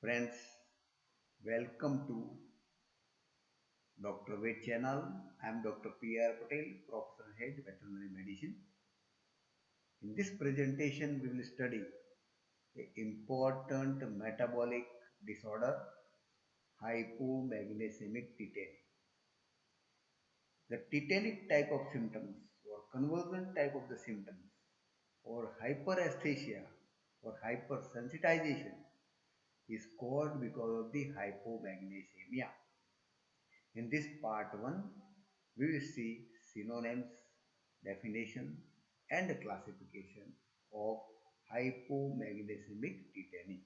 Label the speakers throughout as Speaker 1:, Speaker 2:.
Speaker 1: Friends, welcome to Dr. Ved channel. I am Dr. P.R. Patel, Professor Head Veterinary Medicine. In this presentation, we will study an important metabolic disorder, hypomagnesic tetany. The tetanic type of symptoms or convulsion type of the symptoms or hyperesthesia or hypersensitization is caused because of the hypomagnesemia. In this part 1, we will see synonyms, definition and classification of hypomagnesic tetany.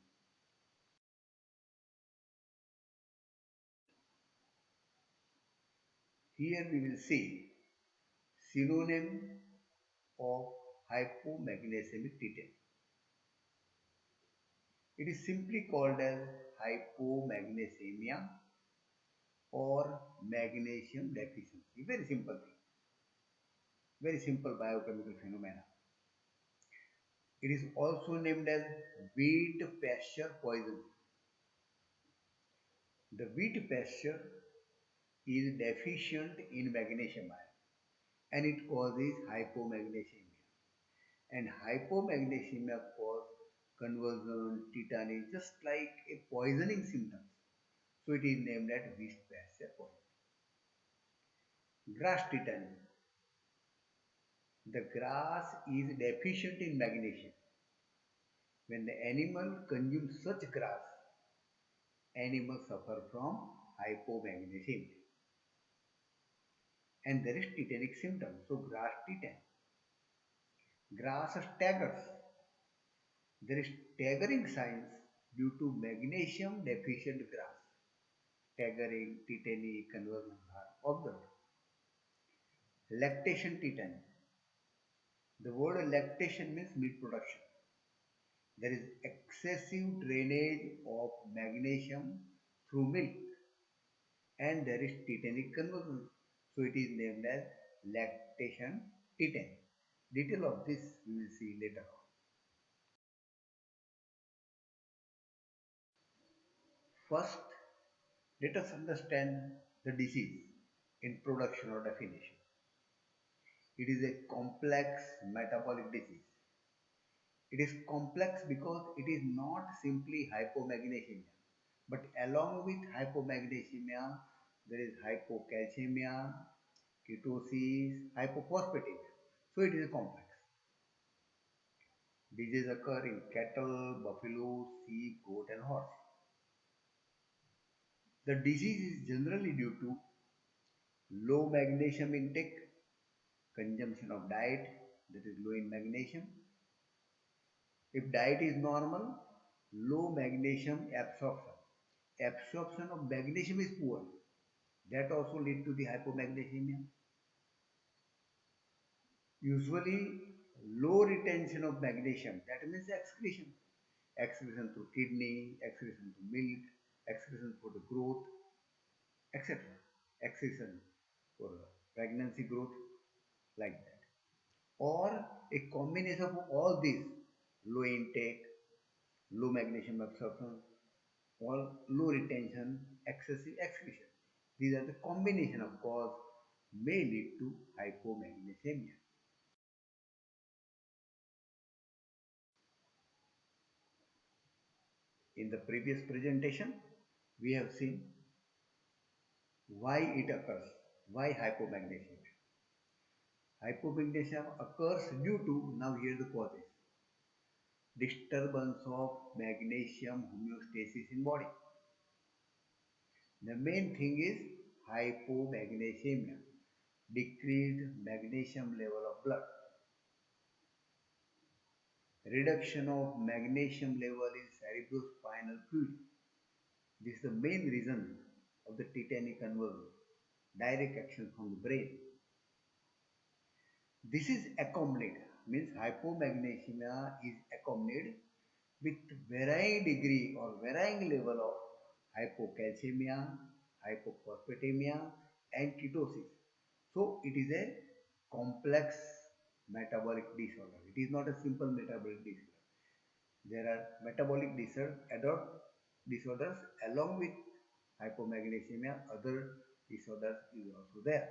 Speaker 1: Here we will see synonym of hypomagnesic tetany. It is simply called as hypomagnesemia or magnesium deficiency. Very simple thing, very simple biochemical phenomena. It is also named as wheat pasture poison. The wheat pasture is deficient in magnesium ion and it causes hypomagnesemia. And hypomagnesemia causes convulsion, tetany, just like a poisoning symptoms. So it is named as wheat pasture poison. Grass tetany. The grass is deficient in magnesium. When the animal consumes such grass, animals suffer from hypomagnesemia. And there is tetanic symptoms. So grass tetany. Grass staggers. There is staggering signs due to magnesium deficient grass. Staggering, tetany, convulsions are observed. Lactation tetany. The word lactation means milk production. There is excessive drainage of magnesium through milk and there is tetanic convulsions. So it is named as lactation tetany. Detail of this we will see later on. First, let us understand the disease, introduction or definition. It is a complex metabolic disease. It is complex because it is not simply hypomagnesemia, but along with hypomagnesemia, there is hypocalcemia, ketosis, hypophosphatemia. So it is a complex. Diseases occur in cattle, buffalo, sheep, goat, and horse. The disease is generally due to low magnesium intake, consumption of diet that is low in magnesium. If diet is normal, low magnesium absorption. Absorption of magnesium is poor. That also lead to the hypomagnesemia. Usually low retention of magnesium, that means excretion. Excretion through kidney, excretion through milk, excretion for the growth, etc. Excretion for pregnancy growth, like that. Or a combination of all these, low intake, low magnesium absorption, or low retention, excessive excretion. These are the combination of cause may lead to hypomagnesemia. In the previous presentation, we have seen why it occurs, why hypomagnesemia. Hypomagnesemia occurs due to, now here the causes, disturbance of magnesium homeostasis in body. The main thing is hypomagnesemia, decreased magnesium level of blood. Reduction of magnesium level in cerebrospinal fluid. This is the main reason of the tetanic convulsion, direct action from the brain. This is accompanied, means hypomagnesemia is accompanied with varying degree or varying level of hypocalcemia, hypophosphatemia and ketosis. So it is a complex metabolic disorder. It is not a simple metabolic disorder. There are metabolic disorders, disorders along with hypomagnesemia, other disorders is also there.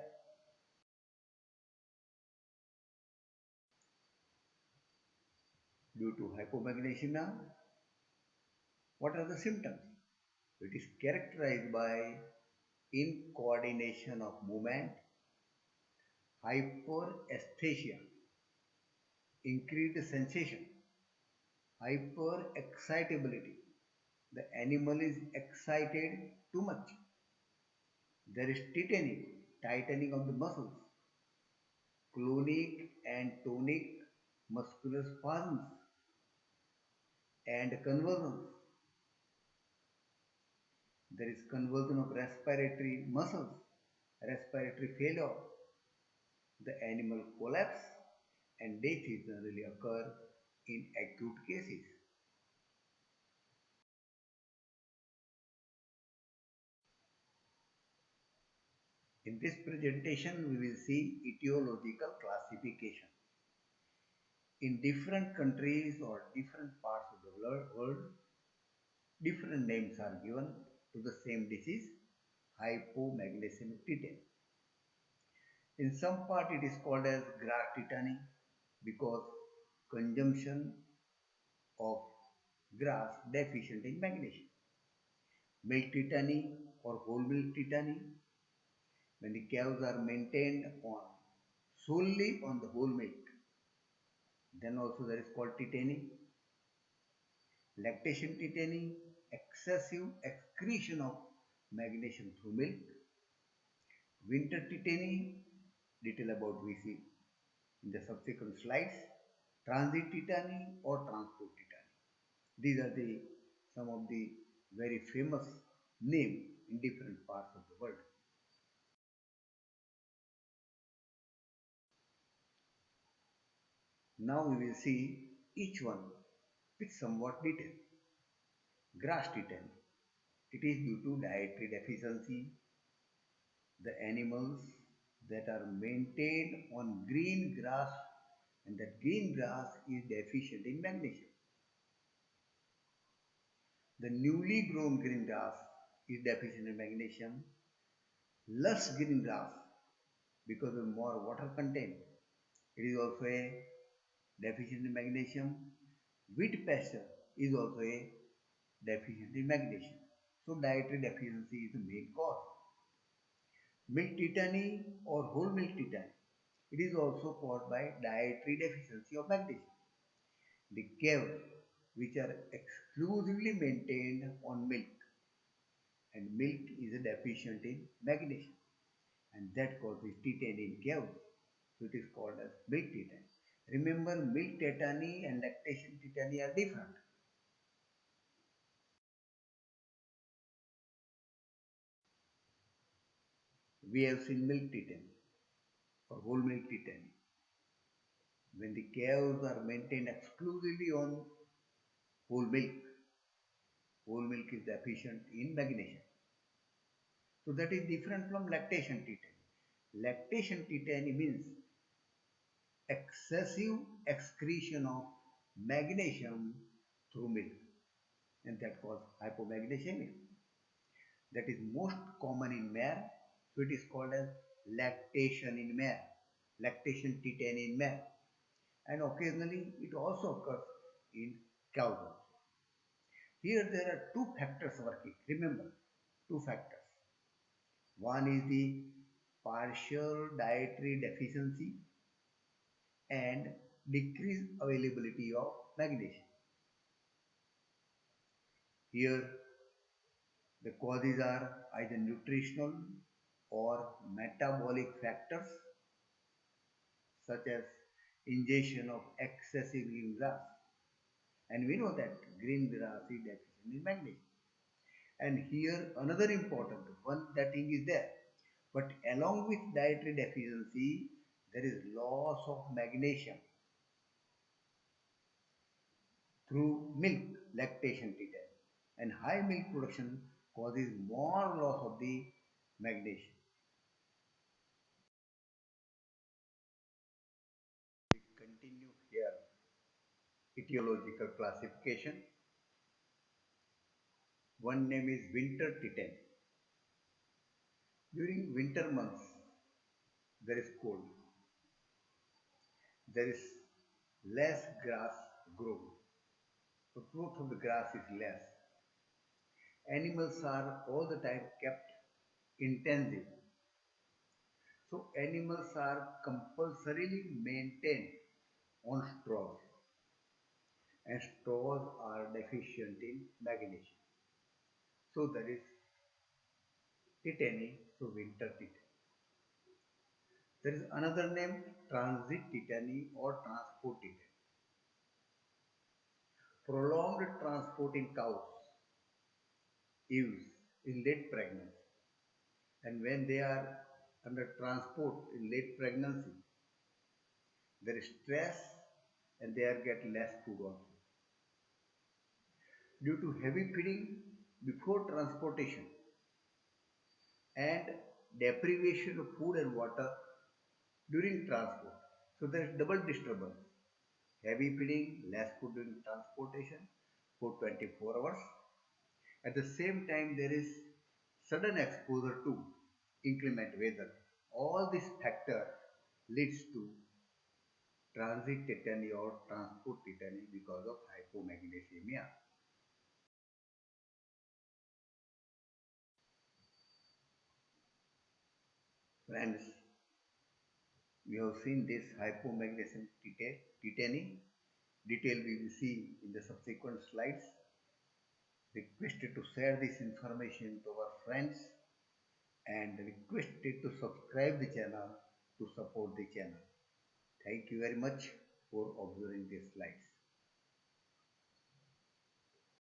Speaker 1: Due to hypomagnesemia, what are the symptoms? It is characterized by incoordination of movement, hyperesthesia, increased sensation, hyperexcitability. The animal is excited too much. There is tetany, tightening of the muscles, clonic and tonic muscular spasms, and convulsions. There is convulsion of respiratory muscles, respiratory failure. The animal collapse and death is generally occur in acute cases. In this presentation, we will see etiological classification. In different countries or different parts of the world, different names are given to the same disease, hypomagnesemia tetany. In some part, it is called as grass tetany because consumption of grass deficient in magnesium. Milk tetany or whole milk tetany when the cows are maintained on solely on the whole milk. Then also there is called tetany. Lactation tetany, excessive excretion of magnesium through milk. Winter tetany, detail about we see in the subsequent slides. Transit tetany or transport tetany. These are the some of the very famous names in different parts of the world. Now we will see each one with somewhat detail. Grass tetany. It is due to dietary deficiency. The animals that are maintained on green grass and that green grass is deficient in magnesium. The newly grown green grass is deficient in magnesium. Lush green grass because of more water content. It is also a deficient in magnesium. Wheat pasture is also a deficient in magnesium. So dietary deficiency is the main cause. Milk tetany or whole milk tetany. It is also caused by dietary deficiency of magnesium. The cows which are exclusively maintained on milk and milk is deficient in magnesium and that causes tetany in cows. So it is called as milk tetany. Remember milk tetany and lactation tetany are different. We have seen milk tetany or whole milk tetany. When the cows are maintained exclusively on whole milk is deficient in magnesium. So that is different from lactation tetany. Lactation tetany means excessive excretion of magnesium through milk and that causes hypomagnesemia. That is most common in mare, so it is called as lactation in mare, lactation tetany in mare, and occasionally it also occurs in cows also. Here there are two factors working. Remember, two factors. One is the partial dietary deficiency and decreased availability of magnesium. Here the causes are either nutritional or metabolic factors such as ingestion of excessive green grass. And we know that green grass is deficient in magnesium. And here another important one that thing is there. But along with dietary deficiency, there is loss of magnesium through milk lactation tetany. And high milk production causes more loss of the magnesium. We continue here etiological classification. One name is winter titan. During winter months, there is cold, there is less grass grow. The growth of the grass is less. Animals are all the time kept intensive. So animals are compulsorily maintained on straws, and straws are deficient in magnesium. So there is titany, so winter titany. There is another name, transit titany or transport titany. Prolonged transport in cows, ewes in late pregnancy, and when they are under transport in late pregnancy, there is stress and they are get less food also. Due to heavy feeding before transportation and deprivation of food and water during transport. So there is double disturbance. Heavy feeding, less food during transportation for 24 hours. At the same time, there is sudden exposure to inclement weather. All this factor leads to transit tetany or transport tetany because of hypomagnesemia. Friends, we have seen this hypomagnesemia tetany. Detail we will see in the subsequent slides. Requested to share this information to our friends and requested to subscribe the channel to support the channel. Thank you very much for observing these slides.